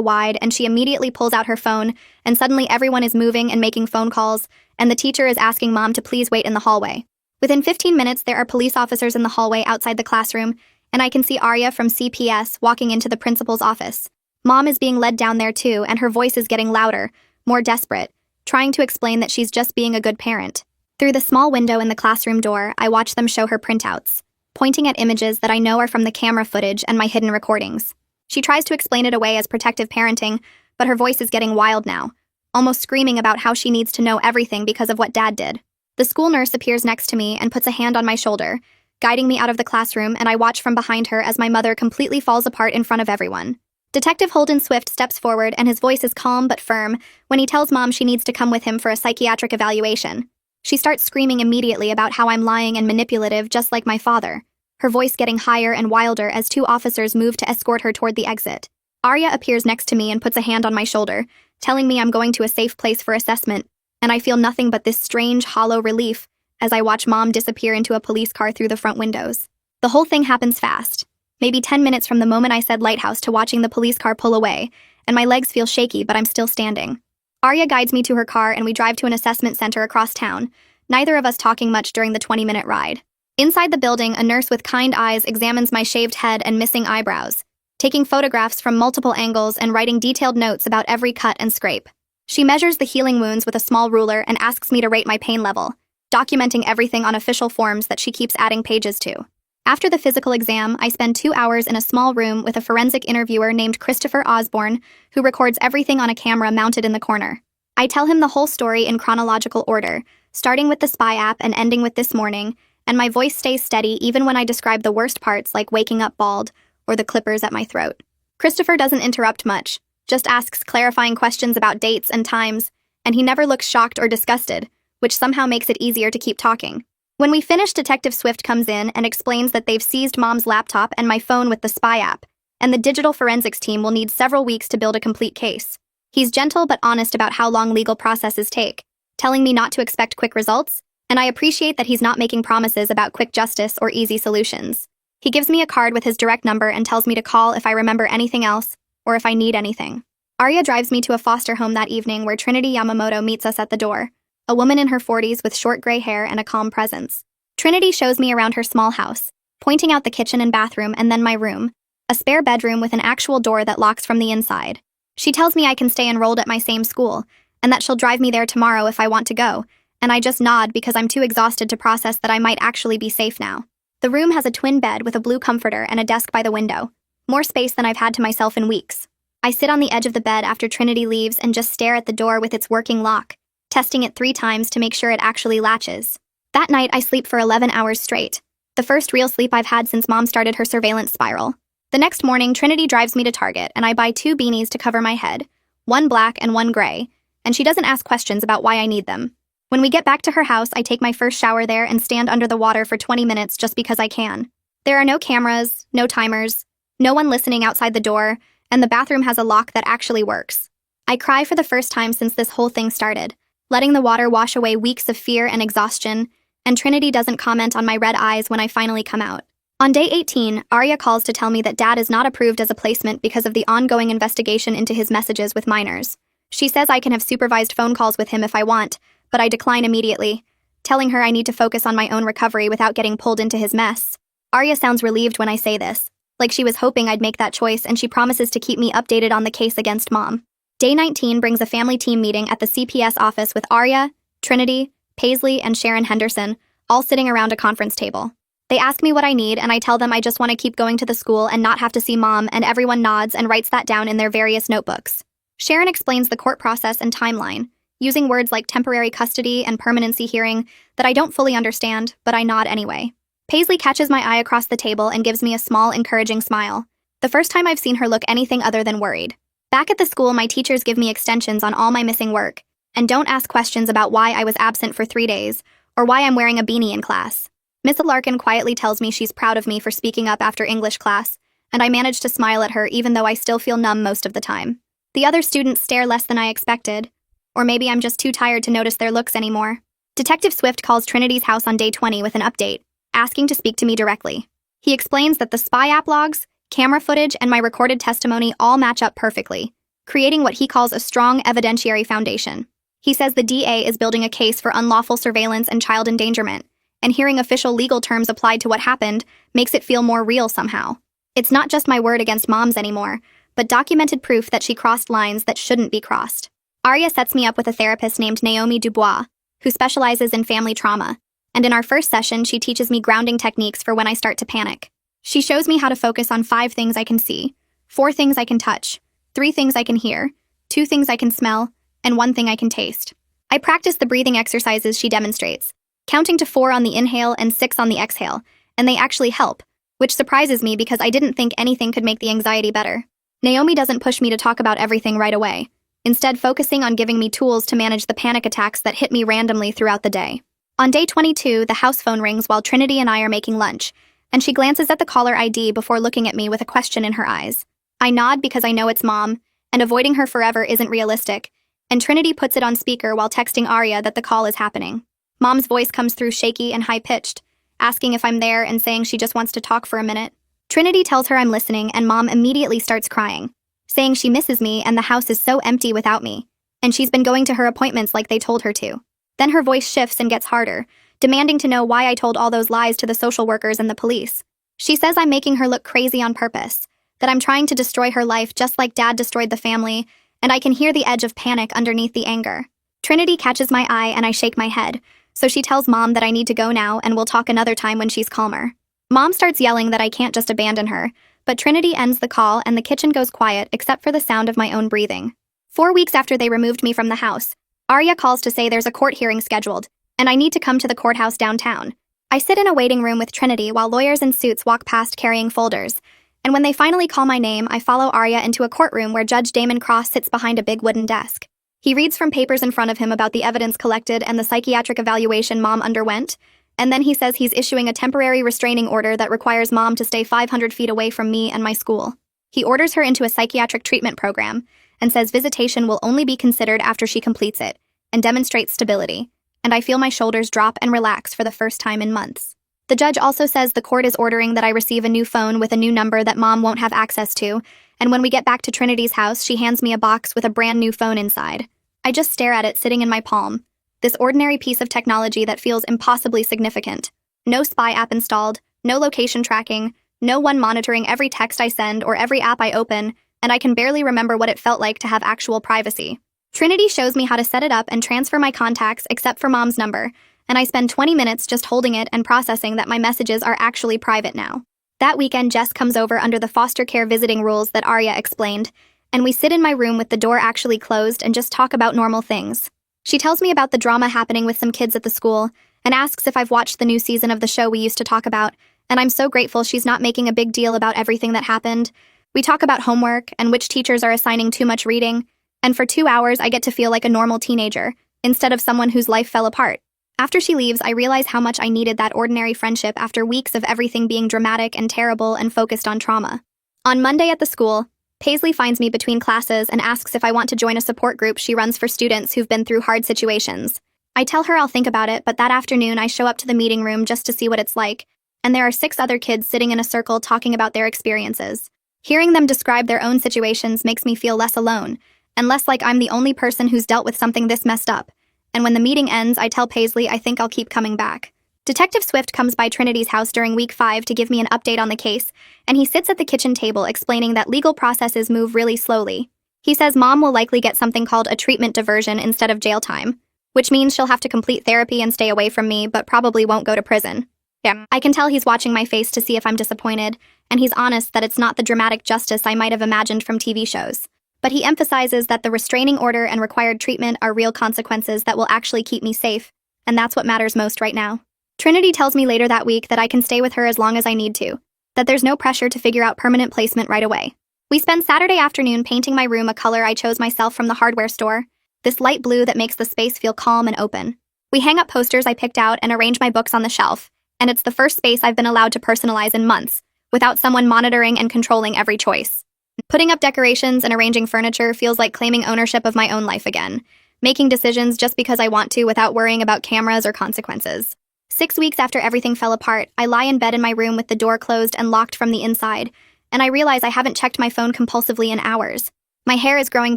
wide, and she immediately pulls out her phone, and suddenly everyone is moving and making phone calls, and the teacher is asking Mom to please wait in the hallway. Within 15 minutes, there are police officers in the hallway outside the classroom, and I can see Arya from CPS walking into the principal's office. Mom is being led down there too, and her voice is getting louder, more desperate, trying to explain that she's just being a good parent. Through the small window in the classroom door, I watch them show her printouts, pointing at images that I know are from the camera footage and my hidden recordings. She tries to explain it away as protective parenting, but her voice is getting wild now, almost screaming about how she needs to know everything because of what Dad did. The school nurse appears next to me and puts a hand on my shoulder, guiding me out of the classroom, and I watch from behind her as my mother completely falls apart in front of everyone. Detective Holden Swift steps forward, and his voice is calm but firm when he tells Mom she needs to come with him for a psychiatric evaluation. She starts screaming immediately about how I'm lying and manipulative just like my father, her voice getting higher and wilder as two officers move to escort her toward the exit. Arya appears next to me and puts a hand on my shoulder, telling me I'm going to a safe place for assessment, and I feel nothing but this strange, hollow relief as I watch Mom disappear into a police car through the front windows. The whole thing happens fast, maybe 10 minutes from the moment I said lighthouse to watching the police car pull away, and my legs feel shaky, but I'm still standing. Arya guides me to her car and we drive to an assessment center across town, neither of us talking much during the 20-minute ride. Inside the building, a nurse with kind eyes examines my shaved head and missing eyebrows, taking photographs from multiple angles and writing detailed notes about every cut and scrape. She measures the healing wounds with a small ruler and asks me to rate my pain level, documenting everything on official forms that she keeps adding pages to. After the physical exam, I spend 2 hours in a small room with a forensic interviewer named Christopher Osborne, who records everything on a camera mounted in the corner. I tell him the whole story in chronological order, starting with the spy app and ending with this morning, and my voice stays steady even when I describe the worst parts like waking up bald or the clippers at my throat. Christopher doesn't interrupt much, just asks clarifying questions about dates and times, and he never looks shocked or disgusted, which somehow makes it easier to keep talking. When we finish, Detective Swift comes in and explains that they've seized Mom's laptop and my phone with the spy app, and the digital forensics team will need several weeks to build a complete case. He's gentle but honest about how long legal processes take, telling me not to expect quick results, and I appreciate that he's not making promises about quick justice or easy solutions. He gives me a card with his direct number and tells me to call if I remember anything else, or if I need anything. Arya drives me to a foster home that evening where Trinity Yamamoto meets us at the door, a woman in her 40s with short gray hair and a calm presence. Trinity shows me around her small house, pointing out the kitchen and bathroom and then my room, a spare bedroom with an actual door that locks from the inside. She tells me I can stay enrolled at my same school, and that she'll drive me there tomorrow if I want to go, and I just nod because I'm too exhausted to process that I might actually be safe now. The room has a twin bed with a blue comforter and a desk by the window. More space than I've had to myself in weeks. I sit on the edge of the bed after Trinity leaves and just stare at the door with its working lock, testing it 3 times to make sure it actually latches. That night, I sleep for 11 hours straight. The first real sleep I've had since Mom started her surveillance spiral. The next morning, Trinity drives me to Target, and I buy 2 beanies to cover my head, one black and one gray, and she doesn't ask questions about why I need them. When we get back to her house, I take my first shower there and stand under the water for 20 minutes just because I can. There are no cameras, no timers, no one listening outside the door, and the bathroom has a lock that actually works. I cry for the first time since this whole thing started, letting the water wash away weeks of fear and exhaustion, and Trinity doesn't comment on my red eyes when I finally come out. On day 18, Arya calls to tell me that Dad is not approved as a placement because of the ongoing investigation into his messages with minors. She says I can have supervised phone calls with him if I want, but I decline immediately, telling her I need to focus on my own recovery without getting pulled into his mess. Arya sounds relieved when I say this, like she was hoping I'd make that choice, and she promises to keep me updated on the case against Mom. Day 19 brings a family team meeting at the CPS office with Arya, Trinity, Paisley, and Sharon Henderson, all sitting around a conference table. They ask me what I need, and I tell them I just want to keep going to the school and not have to see Mom, and everyone nods and writes that down in their various notebooks. Sharon explains the court process and timeline, using words like temporary custody and permanency hearing that I don't fully understand, but I nod anyway. Paisley catches my eye across the table and gives me a small, encouraging smile. The first time I've seen her look anything other than worried. Back at the school, my teachers give me extensions on all my missing work, and don't ask questions about why I was absent for 3 days, or why I'm wearing a beanie in class. Miss Larkin quietly tells me she's proud of me for speaking up after English class, and I manage to smile at her even though I still feel numb most of the time. The other students stare less than I expected, or maybe I'm just too tired to notice their looks anymore. Detective Swift calls Trinity's house on day 20 with an update, asking to speak to me directly. He explains that the spy app logs, camera footage, and my recorded testimony all match up perfectly, creating what he calls a strong evidentiary foundation. He says the DA is building a case for unlawful surveillance and child endangerment, and hearing official legal terms applied to what happened makes it feel more real somehow. It's not just my word against Mom's anymore, but documented proof that she crossed lines that shouldn't be crossed. Arya sets me up with a therapist named Naomi Dubois, who specializes in family trauma, and in our first session, she teaches me grounding techniques for when I start to panic. She shows me how to focus on 5 things I can see, 4 things I can touch, 3 things I can hear, 2 things I can smell, and 1 thing I can taste. I practice the breathing exercises she demonstrates, counting to 4 on the inhale and 6 on the exhale, and they actually help, which surprises me because I didn't think anything could make the anxiety better. Naomi doesn't push me to talk about everything right away, instead focusing on giving me tools to manage the panic attacks that hit me randomly throughout the day. On day 22, the house phone rings while Trinity and I are making lunch, and she glances at the caller ID before looking at me with a question in her eyes. I nod because I know it's Mom, and avoiding her forever isn't realistic, and Trinity puts it on speaker while texting Arya that the call is happening. Mom's voice comes through shaky and high-pitched, asking if I'm there and saying she just wants to talk for a minute. Trinity tells her I'm listening, and Mom immediately starts crying, saying she misses me and the house is so empty without me, and she's been going to her appointments like they told her to. Then her voice shifts and gets harder, demanding to know why I told all those lies to the social workers and the police. She says I'm making her look crazy on purpose, that I'm trying to destroy her life just like Dad destroyed the family, and I can hear the edge of panic underneath the anger. Trinity catches my eye and I shake my head, so she tells Mom that I need to go now and we'll talk another time when she's calmer. Mom starts yelling that I can't just abandon her, but Trinity ends the call and the kitchen goes quiet except for the sound of my own breathing. 4 weeks after they removed me from the house, Arya calls to say there's a court hearing scheduled, and I need to come to the courthouse downtown. I sit in a waiting room with Trinity while lawyers in suits walk past carrying folders, and when they finally call my name, I follow Arya into a courtroom where Judge Damon Cross sits behind a big wooden desk. He reads from papers in front of him about the evidence collected and the psychiatric evaluation Mom underwent, and then he says he's issuing a temporary restraining order that requires Mom to stay 500 feet away from me and my school. He orders her into a psychiatric treatment program and says visitation will only be considered after she completes it and demonstrates stability, and I feel my shoulders drop and relax for the first time in months. The judge also says the court is ordering that I receive a new phone with a new number that Mom won't have access to, and when we get back to Trinity's house, she hands me a box with a brand new phone inside. I just stare at it sitting in my palm. This ordinary piece of technology that feels impossibly significant. No spy app installed, no location tracking, no one monitoring every text I send or every app I open, and I can barely remember what it felt like to have actual privacy. Trinity shows me how to set it up and transfer my contacts except for mom's number, and I spend 20 minutes just holding it and processing that my messages are actually private now. That weekend, Jess comes over under the foster care visiting rules that Arya explained, and we sit in my room with the door actually closed and just talk about normal things. She tells me about the drama happening with some kids at the school and asks if I've watched the new season of the show we used to talk about, and I'm so grateful she's not making a big deal about everything that happened. We talk about homework and which teachers are assigning too much reading, and for 2 hours I get to feel like a normal teenager, instead of someone whose life fell apart. After she leaves, I realize how much I needed that ordinary friendship after weeks of everything being dramatic and terrible and focused on trauma. On Monday at the school, Paisley finds me between classes and asks if I want to join a support group she runs for students who've been through hard situations. I tell her I'll think about it, but that afternoon I show up to the meeting room just to see what it's like, and there are 6 other kids sitting in a circle talking about their experiences. Hearing them describe their own situations makes me feel less alone, and less like I'm the only person who's dealt with something this messed up. And when the meeting ends, I tell Paisley I think I'll keep coming back. Detective Swift comes by Trinity's house during week 5 to give me an update on the case, and he sits at the kitchen table explaining that legal processes move really slowly. He says Mom will likely get something called a treatment diversion instead of jail time, which means she'll have to complete therapy and stay away from me, but probably won't go to prison. Yeah, I can tell he's watching my face to see if I'm disappointed, and he's honest that it's not the dramatic justice I might have imagined from TV shows. But he emphasizes that the restraining order and required treatment are real consequences that will actually keep me safe, and that's what matters most right now. Trinity tells me later that week that I can stay with her as long as I need to, that there's no pressure to figure out permanent placement right away. We spend Saturday afternoon painting my room a color I chose myself from the hardware store, this light blue that makes the space feel calm and open. We hang up posters I picked out and arrange my books on the shelf, and it's the first space I've been allowed to personalize in months, without someone monitoring and controlling every choice. Putting up decorations and arranging furniture feels like claiming ownership of my own life again, making decisions just because I want to without worrying about cameras or consequences. 6 weeks after everything fell apart, I lie in bed in my room with the door closed and locked from the inside, and I realize I haven't checked my phone compulsively in hours. My hair is growing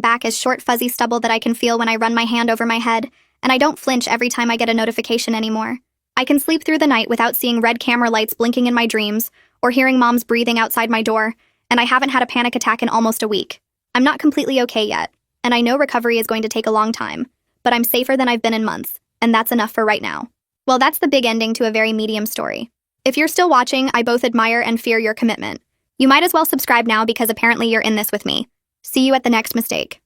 back as short fuzzy stubble that I can feel when I run my hand over my head, and I don't flinch every time I get a notification anymore. I can sleep through the night without seeing red camera lights blinking in my dreams, or hearing Mom's breathing outside my door, and I haven't had a panic attack in almost a week. I'm not completely okay yet, and I know recovery is going to take a long time, but I'm safer than I've been in months, and that's enough for right now. Well, that's the big ending to a very medium story. If you're still watching, I both admire and fear your commitment. You might as well subscribe now because apparently you're in this with me. See you at the next mistake.